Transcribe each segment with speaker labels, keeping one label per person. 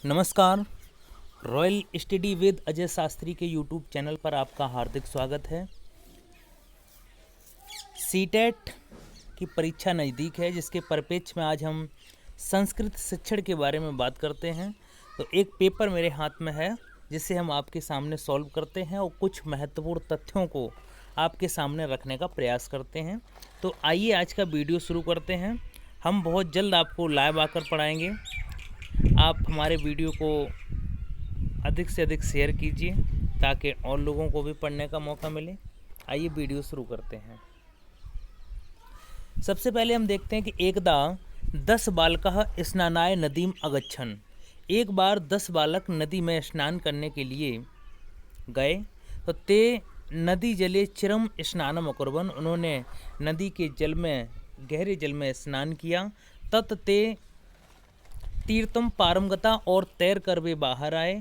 Speaker 1: नमस्कार। Royal study with Ajay Shastri के YouTube channel पर आपका हार्दिक स्वागत है। सीटेट की परीक्षा नज़दीक है, जिसके परिप्रेक्ष्य में आज हम संस्कृत शिक्षण के बारे में बात करते हैं। तो एक पेपर मेरे हाथ में है, जिसे हम आपके सामने सॉल्व करते हैं और कुछ महत्वपूर्ण तथ्यों को आपके सामने रखने का प्रयास करते हैं। तो आइए आज का वीडियो शुरू करते हैं। हम बहुत जल्द आपको लाइव आकर पढ़ाएंगे। आप हमारे वीडियो को अधिक से अधिक शेयर कीजिए ताकि और लोगों को भी पढ़ने का मौका मिले। आइए वीडियो शुरू करते हैं। सबसे पहले हम देखते हैं कि एकदा 10 बालकः स्नानाय नदीम अगच्छन्। एक बार 10 बालक नदी में स्नान करने के लिए गए। तो ते नदी जले चिरम स्नानम अकुर्वन्। उन्होंने नदी के जल में, गहरे जल में स्नान किया। तत् ते तीर्थम पारंगता, और तैर कर वे बाहर आए।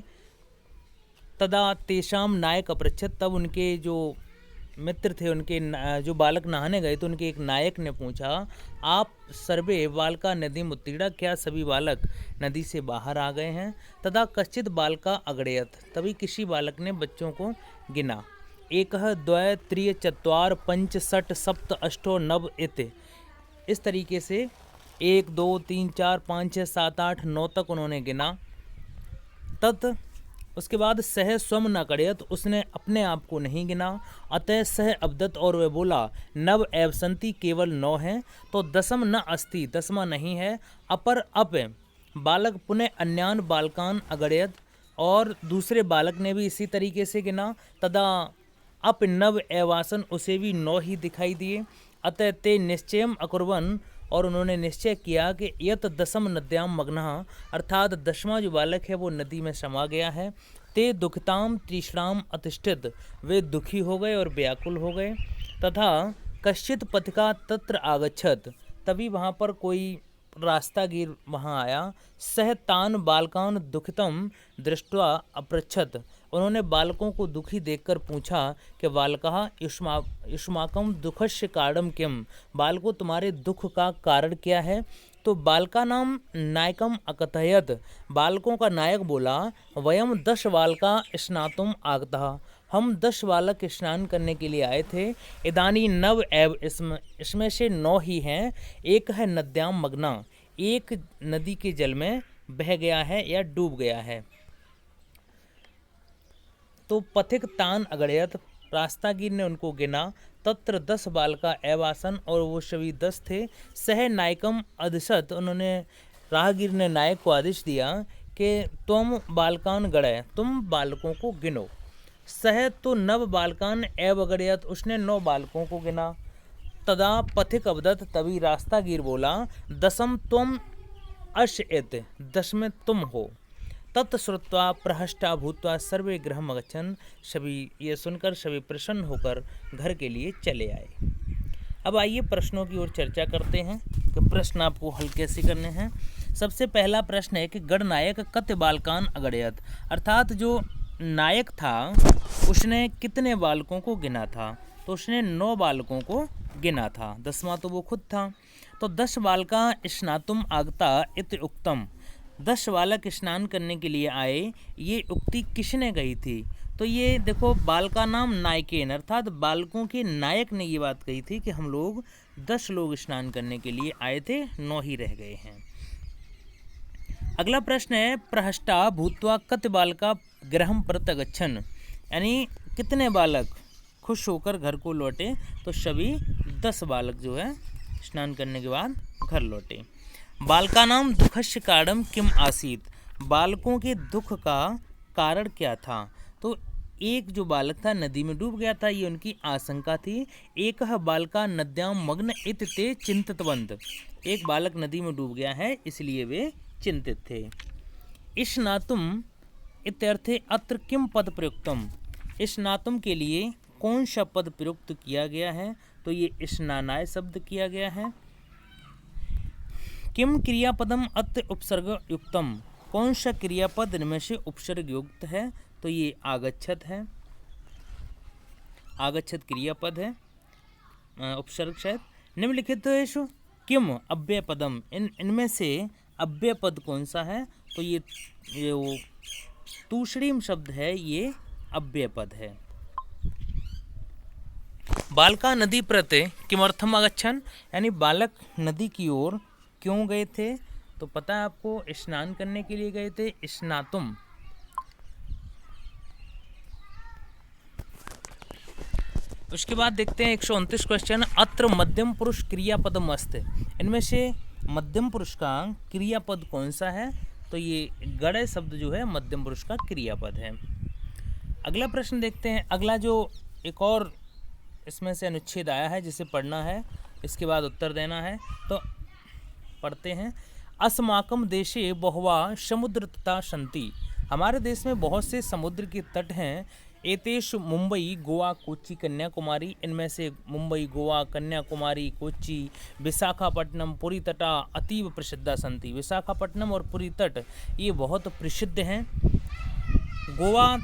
Speaker 1: तदा तेषाम नायक अपृच्छत्। तब उनके जो मित्र थे, उनके जो बालक नहाने गए, तो उनके एक नायक ने पूछा, आप सर्वे बालका नदी उत्तीर्ण, क्या सभी बालक नदी से बाहर आ गए हैं? तदा कश्चित बालका अगड़यत। तभी किसी बालक ने बच्चों को गिना। एकः द्वय त्रीय चत्वार पंच षट् सप्त अष्टो नव इति। इस तरीके से 1 2 3 4 5 6 7 8 9 तक उन्होंने गिना। तत् उसके बाद सह स्वम न कड़यत, उसने अपने आप को नहीं गिना। अतः सह अब्दत, और वह बोला, नव एव संति, केवल 9 हैं। तो दसम न अस्ति, 10वां नहीं है। अपर अप बालक पुनः अन्यान बालकान अगड़यत, और दूसरे बालक ने भी इसी तरीके से गिना। तदा अप नव एवासन, उसे भी 9 ही दिखाई दिए। अतः ते निश्चयम अकुर्वन्, और उन्होंने निश्चय किया कि यत दसम नद्याम मग्नः, अर्थात 10वां जो बालक है वो नदी में समा गया है। ते दुखताम तृष्णाम अतिष्ठित, वे दुखी हो गए और व्याकुल हो गए। तथा कश्चित पथिका तत्र आगच्छत, तभी वहाँ पर कोई रास्तागीर वहाँ आया। सह तान बालकान दुखितम दृष्ट्वा अपृच्छत, उन्होंने बालकों को दुखी देखकर पूछा कि बालकः युष्माकं दुःखस्य कारणं किम, बालकों तुम्हारे दुख का कारण क्या है? तो बालका नाम नायकम अकथयत, बालकों का नायक बोला, वयम 10 बालका स्नातुम आगतः, हम 10 बालक स्नान करने के लिए आए थे। इदानी नव एव, इसमें से 9 ही हैं। एक है नद्याम मग्ना, एक नदी के जल में बह गया है या डूब गया है। तो पथिक तान अगड़यत, रास्तागीर ने उनको गिना। तत्र 10 बालका एवासन, और वो सभी 10 थे। सह नायकम अदिशत, उन्होंने राहगीर ने नायक को आदेश दिया कि तुम बालकान गड़य, तुम बालकों को गिनो। सह तो नव बालकान एव अगड़यत, उसने 9 बालकों को गिना। तदा पथिक अवदत, तभी रास्तागीर बोला, दसम तुम अश इत, 10 में तुम हो। तत्श्रुत्वा प्रहष्टा भूत्वा सर्वे गृहम् अगच्छन्, सभी ये सुनकर सभी प्रसन्न होकर घर के लिए चले आए। अब आइए प्रश्नों की ओर चर्चा करते हैं कि प्रश्न आपको हल कैसे करने हैं। सबसे पहला प्रश्न है कि गणनायक कत बालकान अगड़यत, अर्थात जो नायक था उसने कितने बालकों को गिना था? तो उसने 9 बालकों को गिना था, 10वां तो वो खुद था। तो 10 बालका स्नातुम आगता इति उक्तम, 10 बालक स्नान करने के लिए आए, ये उक्ति किसने कही थी? तो ये देखो, बालका नाम नायकेन, अर्थात बालकों के नायक ने ये बात कही थी कि हम लोग 10 लोग स्नान करने के लिए आए थे, 9 ही रह गए हैं। अगला प्रश्न है, प्रहष्टा भूत्वा कत बालका गृहं प्रत्यगच्छन्, यानी कितने बालक खुश होकर घर को लौटे? तो सभी 10 बालक जो है स्नान करने के बाद घर लौटे। बालका नाम दुखस्य कारणम किम आसीत, बालकों के दुख का कारण क्या था? तो एक जो बालक था नदी में डूब गया था, ये उनकी आशंका थी। एक बालका नद्याम मग्न इत ते चिंतितवंत, एक बालक नदी में डूब गया है इसलिए वे चिंतित थे। स्नातुम इत्यर्थे अत्र किम पद प्रयुक्तम, स्नातुम के लिए कौन सा पद प्रयुक्त किया गया है? तो ये स्नानाय शब्द किया गया है। किम क्रियापदम अत्र उपसर्ग युक्तम, कौन सा क्रियापद इनमें से उपसर्ग युक्त है? तो ये आगच्छत है, आगच्छत क्रियापद है, उपसर्ग शायद। निम्नलिखित किम अव्यय पदम, इनमें से अव्यय पद कौन सा है? तो ये वो तूष्णीम शब्द है, ये अव्यय पद है। बालका नदी प्रते किमर्थम अगच्छन, यानी बालक नदी की ओर क्यों गए थे? तो पता है आपको, स्नान करने के लिए गए थे, स्नातुम। उसके बाद देखते हैं 129 क्वेश्चन। अत्र मध्यम पुरुष क्रियापदम अस्ति, इनमें से मध्यम पुरुष का क्रियापद कौन सा है? तो ये गण शब्द जो है मध्यम पुरुष का क्रियापद है। अगला प्रश्न देखते हैं। अगला जो एक और इसमें से अनुच्छेद आया है जिसे पढ़ना है, इसके बाद उत्तर देना है। तो पढ़ते हैं। अस्माकम देशे बहुवा समुद्र तथा सन्ति, हमारे देश में बहुत से समुद्र के तट हैं। एतेषु मुंबई गोवा कोच्चि कन्याकुमारी, इनमें से मुंबई गोवा कन्याकुमारी कोच्चि विशाखापट्टनम पुरी तटा अतीव प्रसिद्धा सन्ति, विशाखापट्टनम और पुरी तट ये बहुत प्रसिद्ध हैं। गोवा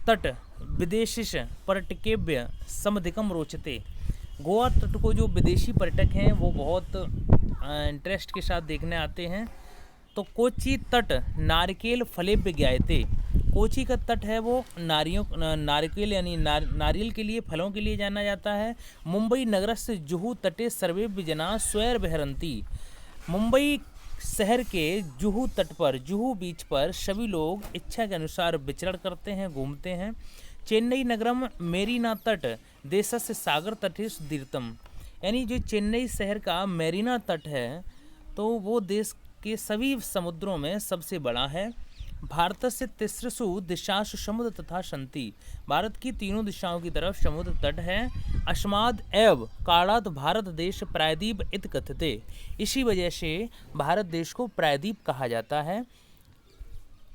Speaker 1: तट विदेशिश पर्यटकेभ्य समधिकम रोचते, गोवा तट को जो विदेशी पर्यटक हैं वो बहुत इंटरेस्ट के साथ देखने आते हैं। तो कोच्चि तट नारिकेल फलेभ्य ज्ञायते, कोच्चि का तट है वो नारिकेल यानी नारियल के लिए, फलों के लिए जाना जाता है। मुंबई नगरस्य जुहू तटे सर्वेभ्य जना स्वैर बहरन्ति, मुंबई शहर के जुहू तट पर, जुहू बीच पर सभी लोग इच्छा के अनुसार विचरण करते हैं, घूमते हैं। चेन्नई नगरम मेरीना तट देशस्य सागर तटेषु दीर्घतम, यानी जो चेन्नई शहर का मेरीना तट है तो वो देश के सभी समुद्रों में सबसे बड़ा है। भारत से तिस्रसु दिशासु समुद्र तथा सन्ति, भारत की तीनों दिशाओं की तरफ समुद्र तट है। अस्माद् एव कारणात् भारत देश प्रायद्वीप इति कथ्यते, इसी वजह से भारत देश को प्रायद्वीप कहा जाता है।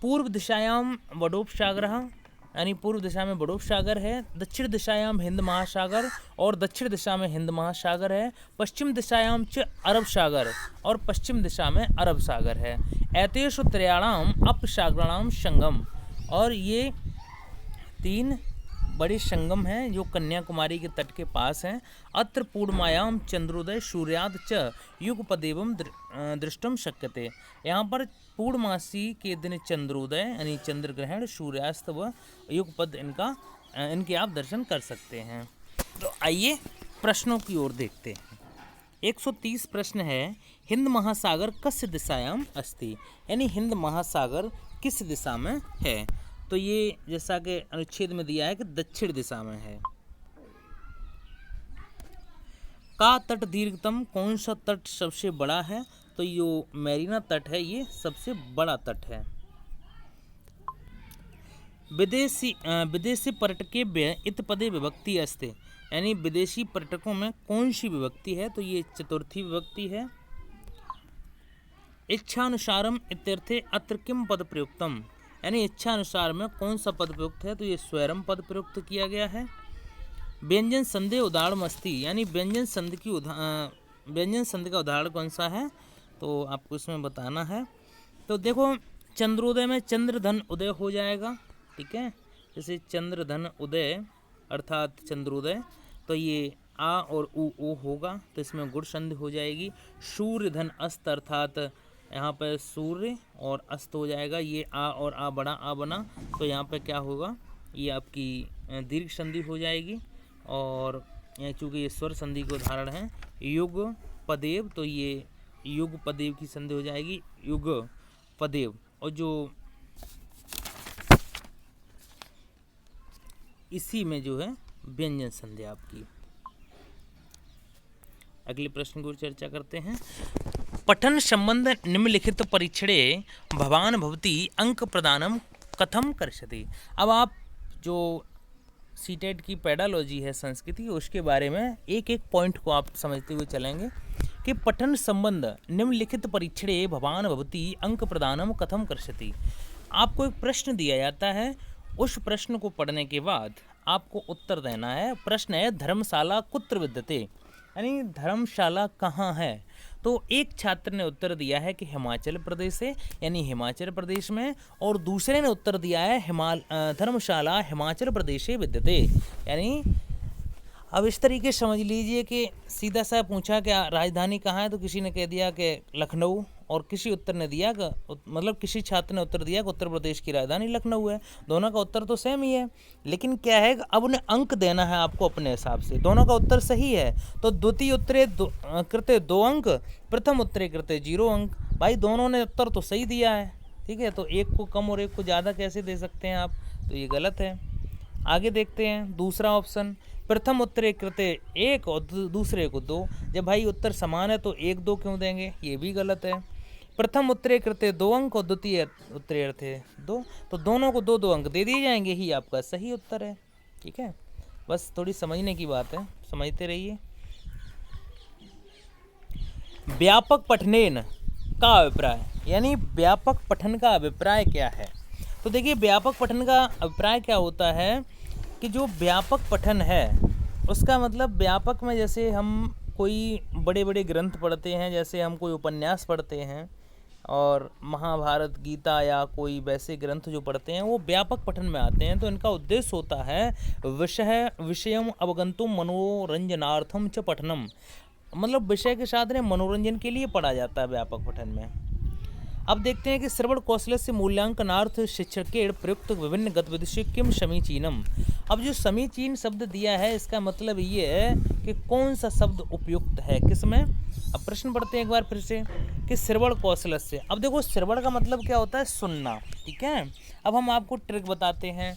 Speaker 1: पूर्व दिशायाम वडोपसागरः, यानी पूर्व दिशा में बड़ोपसागर है। दक्षिण दिशायाम हिंद महासागर, और दक्षिण दिशा में हिंद महासागर है। पश्चिम दिशायाम च अरब सागर, और पश्चिम दिशा में अरब सागर है। एतेषु त्रयाणाम अपसागराणाम संगम, और ये तीन बड़े संगम हैं जो कन्याकुमारी के तट के पास हैं। अत्र पूर्णमायाम चंद्रोदय सूर्याद च युगपदेवम दृष्टुम शक्यते, यहाँ पर पूर्णमासी के दिन चंद्रोदय यानी चंद्र ग्रहण, सूर्यास्त व युगपद इनके आप दर्शन कर सकते हैं। तो आइए प्रश्नों की ओर देखते हैं। 130 प्रश्न है। हिंद महासागर कस्य दिशायाम अस्ति, यानी हिंद महासागर किस दिशा में है? तो ये जैसा कि अनुच्छेद में दिया है कि दक्षिण दिशा में है। का तट दीर्घतम, कौन सा तट सबसे बड़ा है? तो यो मेरीना तट है, ये सबसे बड़ा तट है। विदेशी पर्यटकेभ्य इत पदे विभक्ति अस्ति, यानी विदेशी पर्यटकों में कौन सी विभक्ति है? तो ये चतुर्थी विभक्ति है। इच्छानुसारम इत्यर्थे अत्र किम पद प्रयुक्तम, यानी इच्छा अनुसार में कौन सा पद प्रयुक्त है? तो ये स्वैरम पद प्रयुक्त किया गया है। व्यंजन संधि उदाहरण अस्ति, यानी व्यंजन संधि का उदाहरण कौन सा है? तो आपको इसमें बताना है। तो देखो, चंद्रोदय में चंद्रधन उदय हो जाएगा, ठीक है। जैसे चंद्रधन उदय अर्थात चंद्रोदय, तो ये आ और उ होगा, तो इसमें गुण संधि हो जाएगी। सूर्यधन अस्त अर्थात यहाँ पर सूर्य और अस्त हो जाएगा, ये आ और आ बड़ा आ बना, तो यहाँ पर क्या होगा, ये आपकी दीर्घ संधि हो जाएगी। और चूँकि ये स्वर संधि के उदाहरण है। युग पदेव, तो ये युग पदेव की संधि हो जाएगी, युग पदेव। और जो इसी में जो है व्यंजन संधि आपकी। अगले प्रश्न की ओर चर्चा करते हैं। पठन संबंध निम्नलिखित परीक्षणे भवान भवती अंक प्रदानम कथम करिष्यति। अब आप जो सीटेट की पेडालॉजी है संस्कृति, उसके बारे में एक एक पॉइंट को आप समझते हुए चलेंगे कि पठन संबंध निम्नलिखित परीक्षणे भवान भवती अंक प्रदानम कथम करिष्यति। आपको एक प्रश्न दिया जाता है, उस प्रश्न को पढ़ने के बाद आपको उत्तर देना है। प्रश्न है धर्मशाला कुत्र विद्यते, यानी धर्मशाला कहाँ है? तो एक छात्र ने उत्तर दिया है कि हिमाचल प्रदेश से, यानी हिमाचल प्रदेश में, और दूसरे ने उत्तर दिया है धर्मशाला हिमाचल प्रदेश से विद्यते। यानी अब इस तरीके समझ लीजिए कि सीधा सा पूछा कि राजधानी कहाँ है, तो किसी ने कह दिया कि लखनऊ, और किसी उत्तर ने दिया मतलब किसी छात्र ने उत्तर दिया कि उत्तर प्रदेश की राजधानी लखनऊ है। दोनों का उत्तर तो सेम ही है, लेकिन क्या है अब उन्हें अंक देना है आपको अपने हिसाब से। दोनों का उत्तर सही है तो द्वितीय उत्तरे कृते 2 अंक, प्रथम उत्तरे कृते 0 अंक। भाई दोनों ने उत्तर तो सही दिया है, ठीक है, तो एक को कम और एक को ज़्यादा कैसे दे सकते हैं आप, तो ये गलत है। आगे देखते हैं दूसरा ऑप्शन, प्रथम उत्तरे कृते 1 और दूसरे को 2। जब भाई उत्तर समान है तो 1 2 क्यों देंगे, ये भी गलत है। प्रथम उत्तरे कृते 2 अंक और द्वितीय उत्तरे अर्थे 2, तो दोनों को 2 2 अंक दे दिए जाएंगे, ही आपका सही उत्तर है। ठीक है, बस थोड़ी समझने की बात है, समझते रहिए। व्यापक पठनेन का अभिप्राय, यानी व्यापक पठन का अभिप्राय क्या है। तो देखिए व्यापक पठन का अभिप्राय क्या होता है कि जो व्यापक पठन है उसका मतलब व्यापक में जैसे हम कोई बड़े बड़े ग्रंथ पढ़ते हैं, जैसे हम कोई उपन्यास पढ़ते हैं और महाभारत गीता या कोई वैसे ग्रंथ जो पढ़ते हैं वो व्यापक पठन में आते हैं। तो इनका उद्देश्य होता है विषयम अवगंतुम मनोरंजनार्थम च पठनम, मतलब विषय के साथ में मनोरंजन के लिए पढ़ा जाता है व्यापक पठन में। अब देखते हैं कि श्रवण कौशल से मूल्यांकनार्थ शिक्षकेण प्रयुक्त विभिन्न गतिविधि किम समीचीनम। अब जो समीचीन शब्द दिया है इसका मतलब ये है कि कौन सा शब्द उपयुक्त है किसमें। अब प्रश्न पढ़ते हैं एक बार फिर से कि श्रवण कौशल से। अब देखो श्रवण का मतलब क्या होता है, सुनना, ठीक है। अब हम आपको ट्रिक बताते हैं।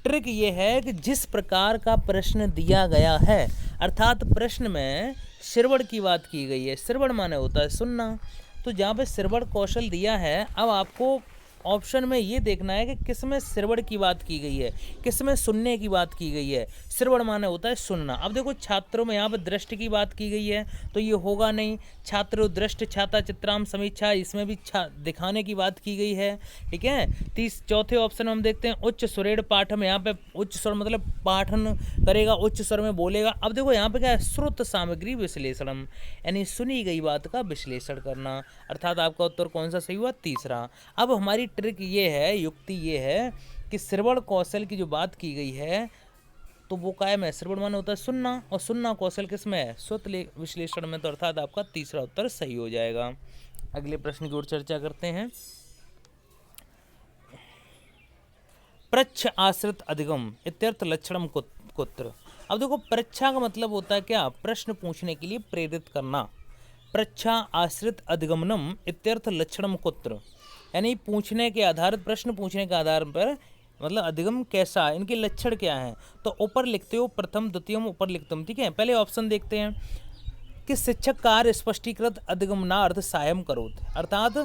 Speaker 1: ट्रिक ये है कि जिस प्रकार का प्रश्न दिया गया है, अर्थात प्रश्न में श्रवण की बात की गई है, श्रवण माने होता है सुनना, तो जहाँ पे श्रवण कौशल दिया है अब आपको ऑप्शन में ये देखना है कि किसमें श्रवण की बात की गई है, किसमें सुनने की बात की गई है। श्रवण माने होता है सुनना। अब देखो छात्रों में यहाँ पर दृष्टि की बात की गई है तो ये होगा नहीं। छात्र दृष्टि छाता चित्राम समीक्षा, इसमें भी दिखाने की बात की गई है, ठीक है। चौथे ऑप्शन में हम देखते हैं उच्च सुरेण पाठम, यहाँ पे उच्च स्वर मतलब पाठन करेगा, उच्च स्वर में बोलेगा। अब देखो यहाँ पे क्या है, श्रुत सामग्री विश्लेषण, यानी सुनी गई बात का विश्लेषण करना, अर्थात आपका उत्तर कौन सा सही हुआ, तीसरा। अब हमारी ट्रिक ये है, युक्ति ये है कि श्रवण कौशल की जो बात की गई है तो वो कायम है। श्रवण माने होता है सुनना और सुनना कौशल किस में है, श्रुत विश्लेषण में, तो अर्थात आपका तीसरा उत्तर सही हो जाएगा। अगले प्रश्न की ओर चर्चा करते हैं। प्रच्छ आश्रित अधिगम इत्यर्थ लक्षणम कुत्र। अब देखो प्रच्छा का मतलब होता है क्या, प्रश्न पूछने के लिए प्रेरित करना। प्रच्छा आश्रित अधिगमनम इत्यर्थ लक्षणम कुत्र, यानी पूछने के आधार, प्रश्न पूछने के आधार पर मतलब अधिगम कैसा, इनके लक्षण क्या हैं। तो ऊपर लिखते हो प्रथम द्वितीयम ऊपर लिखतम, ठीक है। पहले ऑप्शन देखते हैं कि शिक्षक कार्य स्पष्टीकृत अधिगमनार्थ सायं करोत, अर्थात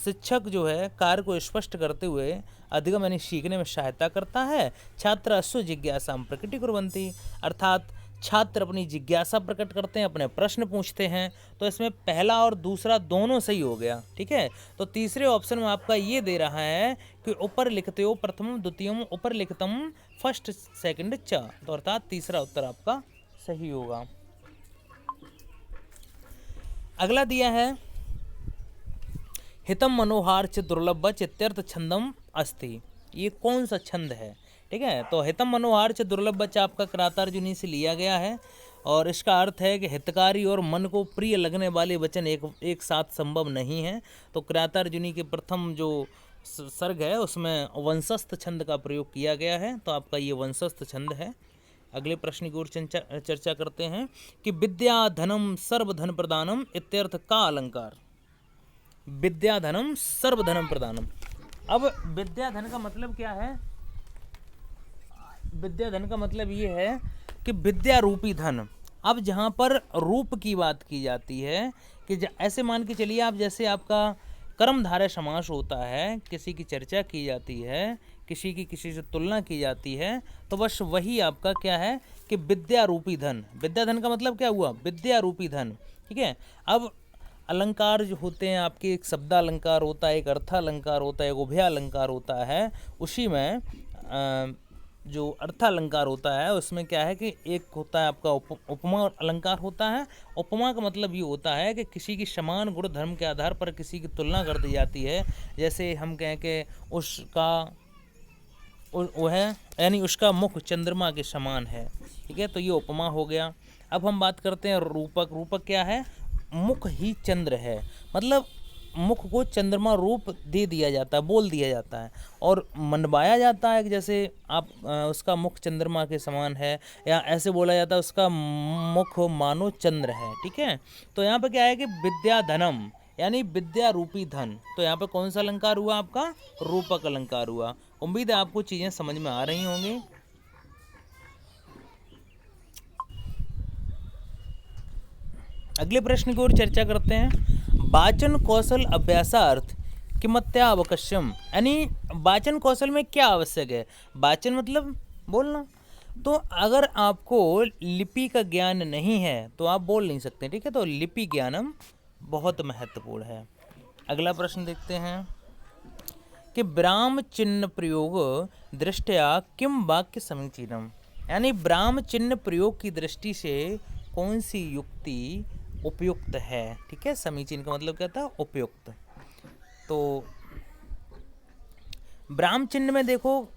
Speaker 1: शिक्षक जो है कार्य को स्पष्ट करते हुए अधिगम यानी सीखने में सहायता करता है। छात्र स्वजिज्ञासा प्रकटीकुर्वन्ति, अर्थात छात्र अपनी जिज्ञासा प्रकट करते हैं, अपने प्रश्न पूछते हैं। तो इसमें पहला और दूसरा दोनों सही हो गया, ठीक है। तो तीसरे ऑप्शन में आपका ये दे रहा है कि ऊपर लिखते हो प्रथम द्वितीयम ऊपर लिखतम फर्स्ट सेकंड च, तो अर्थात तीसरा उत्तर आपका सही होगा। अगला दिया है हितम मनोहार च दुर्लभ चित्यर्थ छंदम अस्ति, ये कौन सा छंद है, ठीक है। तो हितम मनोहार च दुर्लभ आपका क्रातार्जुनी से लिया गया है और इसका अर्थ है कि हितकारी और मन को प्रिय लगने वाले वचन एक साथ संभव नहीं है। तो क्रातार्जुनी के प्रथम जो सर्ग है उसमें वंशस्थ छंद का प्रयोग किया गया है, तो आपका ये वंशस्थ छंद है। अगले प्रश्न की ओर चर्चा करते हैं कि विद्या धनम सर्वधन प्रदानम इत्यर्थ का अलंकार। विद्या धनम सर्वधनम प्रदानम, अब विद्या धन का मतलब क्या है, विद्या धन का मतलब ये है कि विद्या रूपी धन। अब जहाँ पर रूप की बात की जाती है कि ऐसे मान के चलिए आप, जैसे आपका कर्मधारय समास होता है, किसी की चर्चा की जाती है, किसी की किसी से तुलना की जाती है, तो बस वही आपका क्या है कि विद्या रूपी धन। विद्या धन का मतलब क्या हुआ, विद्या रूपी धन, ठीक है। अब अलंकार जो होते हैं आपके, एक शब्दालंकार होता है, एक अर्थालंकार होता है, एक उभयालंकार होता है। उसी में जो अर्थालंकार होता है उसमें क्या है कि एक होता है आपका उपमा अलंकार होता है। उपमा का मतलब ये होता है कि किसी की समान गुण धर्म के आधार पर किसी की तुलना कर दी जाती है। जैसे हम कहें कि उसका वह यानी उसका मुख चंद्रमा के समान है, ठीक है, तो ये उपमा हो गया। अब हम बात करते हैं रूपक। रूपक क्या है, मुख ही चंद्र है, मतलब मुख को चंद्रमा रूप दे दिया जाता है, बोल दिया जाता है और मनवाया जाता है कि जैसे आप उसका मुख चंद्रमा के समान है, या ऐसे बोला जाता है उसका मुख मानो चंद्र है। ठीक है, तो यहाँ पे क्या है कि विद्या धनम यानी विद्या रूपी धन। तो यहाँ पे कौन सा अलंकार हुआ आपका? रूपक अलंकार हुआ। उम्मीद है आपको चीज़ें समझ में आ रही होंगी। अगले प्रश्न की ओर चर्चा करते हैं। वाचन कौशल अभ्यासार्थ किमत्या अवश्यम, यानी वाचन कौशल में क्या आवश्यक है? वाचन मतलब बोलना। तो अगर आपको लिपि का ज्ञान नहीं है तो आप बोल नहीं सकते। ठीक है, तो लिपि ज्ञानम बहुत महत्वपूर्ण है। अगला प्रश्न देखते हैं कि विराम चिन्ह प्रयोग दृष्टया किम वाक्य समीचीनम, यानी विराम चिन्ह प्रयोग की दृष्टि से कौन सी युक्ति उपयुक्त है? ठीक है, समीचीन का मतलब क्या था? उपयुक्त। तो विराम चिन्ह में देखो,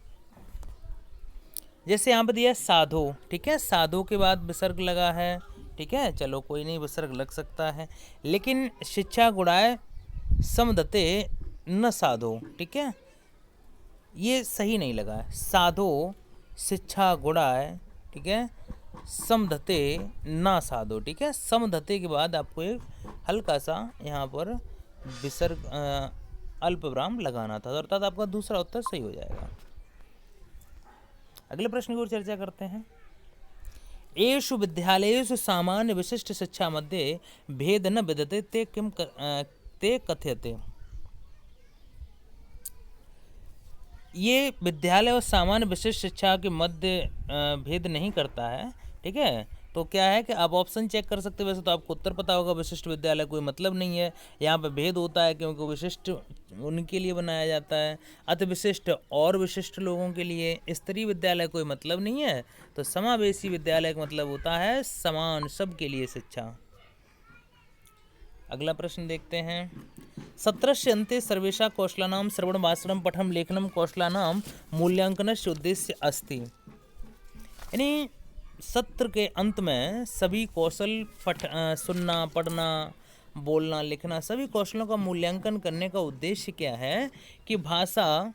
Speaker 1: जैसे यहाँ पर दिया साधो। ठीक है, साधो के बाद विसर्ग लगा है। ठीक है, चलो कोई नहीं, विसर्ग लग सकता है, लेकिन शिक्षा गुणाए समदते न साधो। ठीक है, ये सही नहीं लगा है। साधो शिक्षा गुणाए, ठीक है, समधते ना साधो। ठीक है, समधते के बाद आपको एक हल्का सा यहाँ पर विसर्ग अल्प विराम लगाना था, अर्थात आपका दूसरा उत्तर सही हो जाएगा। अगले प्रश्न की ओर चर्चा करते हैं। एषु विद्यालयेषु सामान्य विशिष्ट शिक्षा मध्ये भेद न विद्यते ते किम ते कथ्यते। ये विद्यालय और सामान्य विशिष्ट शिक्षा के मध्य भेद नहीं करता है। ठीक है, तो क्या है कि आप ऑप्शन चेक कर सकते हैं। वैसे तो आपको उत्तर पता होगा, विशिष्ट विद्यालय कोई मतलब नहीं है, यहाँ पे भेद होता है क्योंकि विशिष्ट उनके लिए बनाया जाता है, अति विशिष्ट और विशिष्ट लोगों के लिए। स्तरीय विद्यालय कोई मतलब नहीं है, तो समावेशी विद्यालय का मतलब होता है समान, सबके लिए शिक्षा। अगला प्रश्न देखते हैं। 17 अन्ते सर्वेषां कौशलानां श्रवण भाषणं पठनं लेखनं कौशलानां मूल्यांकनस्य उद्देश्य अस्ति, यानी सत्र के अंत में सभी कौशल सुनना, पढ़ना, बोलना, लिखना, सभी कौशलों का मूल्यांकन करने का उद्देश्य क्या है कि भाषा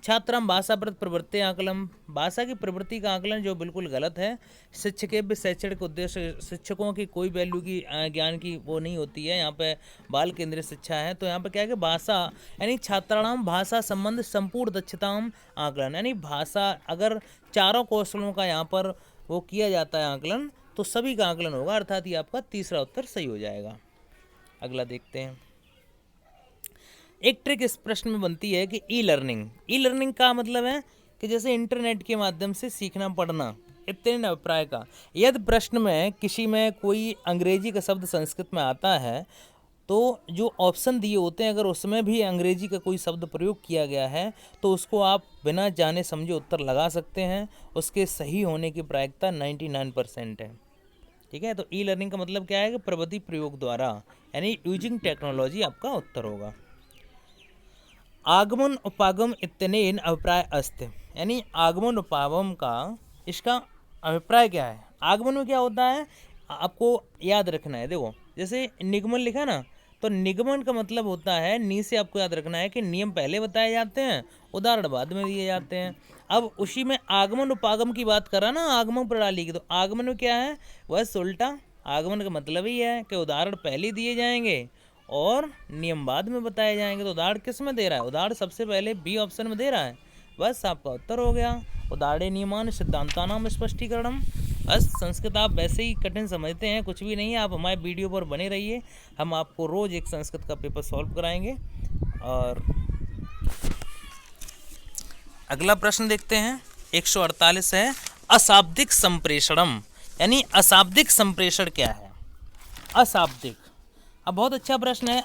Speaker 1: छात्रम भाषा प्रवृत्ति आकलन, भाषा की प्रवृत्ति का आकलन जो बिल्कुल गलत है। शिक्षकेभ्य शैक्षणिक उद्देश्य, शिक्षकों की कोई वैल्यू की ज्ञान की वो नहीं होती है, यहाँ पे बाल केंद्रित शिक्षा है। तो यहाँ पे क्या है कि भाषा यानी छात्राणाम भाषा संबंध संपूर्ण दक्षताम आकलन, यानी भाषा अगर चारों कौशलों का यहाँ पर वो किया जाता है आकलन, तो सभी का आकलन होगा, अर्थात ये आपका तीसरा उत्तर सही हो जाएगा। अगला देखते हैं। एक ट्रिक इस प्रश्न में बनती है कि ई लर्निंग का मतलब है कि जैसे इंटरनेट के माध्यम से सीखना पढ़ना, इतने अभिप्राय का। यदि प्रश्न में किसी में कोई अंग्रेजी का शब्द संस्कृत में आता है तो जो ऑप्शन दिए होते हैं अगर उसमें भी अंग्रेजी का कोई शब्द प्रयोग किया गया है तो उसको आप बिना जाने समझे उत्तर लगा सकते हैं। उसके सही होने की प्रायिकता 99% है। ठीक है, तो ई लर्निंग का मतलब क्या है कि प्रविधि प्रयोग द्वारा, यानी यूजिंग टेक्नोलॉजी आपका उत्तर होगा। आगमन उपागम इत्यनेन अभिप्राय अस्ति, यानी आगमन उपागम का इसका अभिप्राय क्या है? आगमन में क्या होता है आपको याद रखना है। देखो जैसे निगमन लिखा ना, तो निगमन का मतलब होता है, नी से आपको याद रखना है कि नियम पहले बताए जाते हैं, उदाहरण बाद में दिए जाते हैं। अब उसी में आगमन उपागम की बात करा ना, आगमन प्रणाली की, तो आगमन में क्या है? बस उल्टा। आगमन का मतलब ही है कि उदाहरण पहले दिए जाएंगे और नियम बाद में बताए जाएंगे। तो उदाहरण किस में दे रहा है? उदाहरण सबसे पहले बी ऑप्शन में दे रहा है। बस आपका उत्तर हो गया। उदाहरण नियमान सिद्धांतानाम स्पष्टीकरणम। बस संस्कृत आप वैसे ही कठिन समझते हैं, कुछ भी नहीं है। आप हमारे वीडियो पर बने रहिए, हम आपको रोज़ एक संस्कृत का पेपर सॉल्व कराएंगे। और अगला प्रश्न देखते हैं, 148 है। अशाब्दिक संप्रेषणम, यानी अशाब्दिक संप्रेषण क्या है? अशाब्दिक, अब बहुत अच्छा प्रश्न है।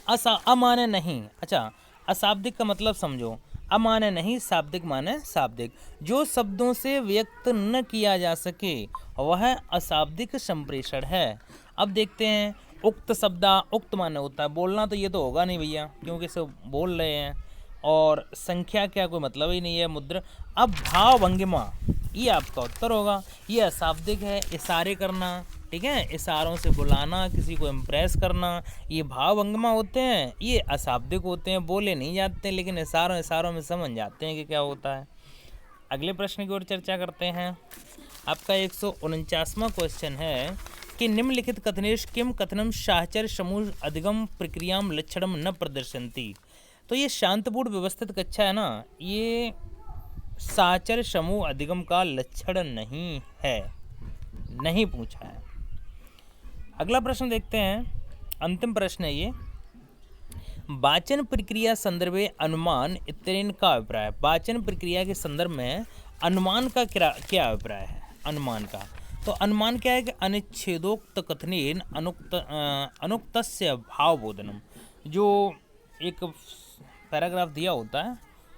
Speaker 1: अमाने नहीं, अच्छा अशाब्दिक का मतलब समझो। अमाने नहीं, शाब्दिक माने शाब्दिक। जो शब्दों से व्यक्त न किया जा सके वह अशाब्दिक संप्रेषण है। अब देखते हैं, उक्त शब्दा, उक्त माने होता है बोलना, तो ये तो होगा नहीं भैया क्योंकि इसे बोल रहे हैं। और संख्या क्या, कोई मतलब ही नहीं है। मुद्रा, अब भाव भंगिमा, ये आपका उत्तर होगा। ये अशाब्दिक है, इशारे करना, ठीक है। इशारों से बुलाना, किसी को इम्प्रेस करना, ये भावभंगिमा होते हैं, ये अशाब्दिक होते हैं, बोले नहीं जाते लेकिन इशारों में समझ जाते हैं कि क्या होता है। अगले प्रश्न की ओर चर्चा करते हैं। आपका 149वां क्वेश्चन है कि निम्नलिखित कथनेश किम कथनम साहचर्य समूह अधिगम प्रक्रियाम लक्षणम न प्रदर्शन्ति। तो ये शांतपूर्ण व्यवस्थित कक्षा है ना, ये साहचर्य समूह अधिगम का लक्षण नहीं है, नहीं पूछा है। अगला प्रश्न देखते हैं, अंतिम प्रश्न है ये। वाचन प्रक्रिया संदर्भे अनुमान इत्यनेन का अभिप्राय। वाचन प्रक्रिया के संदर्भ में अनुमान का क्या अभिप्राय है? अनुमान का तो अनुमान क्या है कि अनुच्छेदोक्त कथनेन अनुक्तस्य भावबोधनम। जो एक पैराग्राफ दिया होता है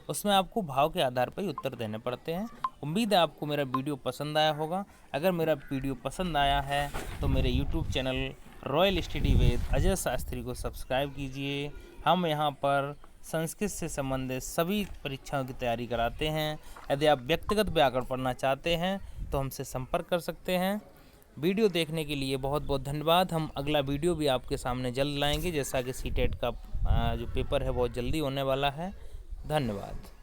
Speaker 1: उसमें आपको भाव के आधार पर ही उत्तर देने पड़ते हैं। उम्मीद है आपको मेरा वीडियो पसंद आया होगा। अगर मेरा वीडियो पसंद आया है तो मेरे YouTube channel royal study with Ajay Shastri को सब्सक्राइब कीजिए। हम यहाँ पर संस्कृत से संबंधित सभी परीक्षाओं की तैयारी कराते हैं। यदि आप व्यक्तिगत व्याकरण पढ़ना चाहते हैं तो हमसे संपर्क कर सकते हैं। वीडियो देखने के लिए बहुत बहुत धन्यवाद। हम अगला वीडियो भी आपके सामने जल्द लाएंगे, जैसा कि सीटेट का जो पेपर है बहुत जल्दी होने वाला है। धन्यवाद।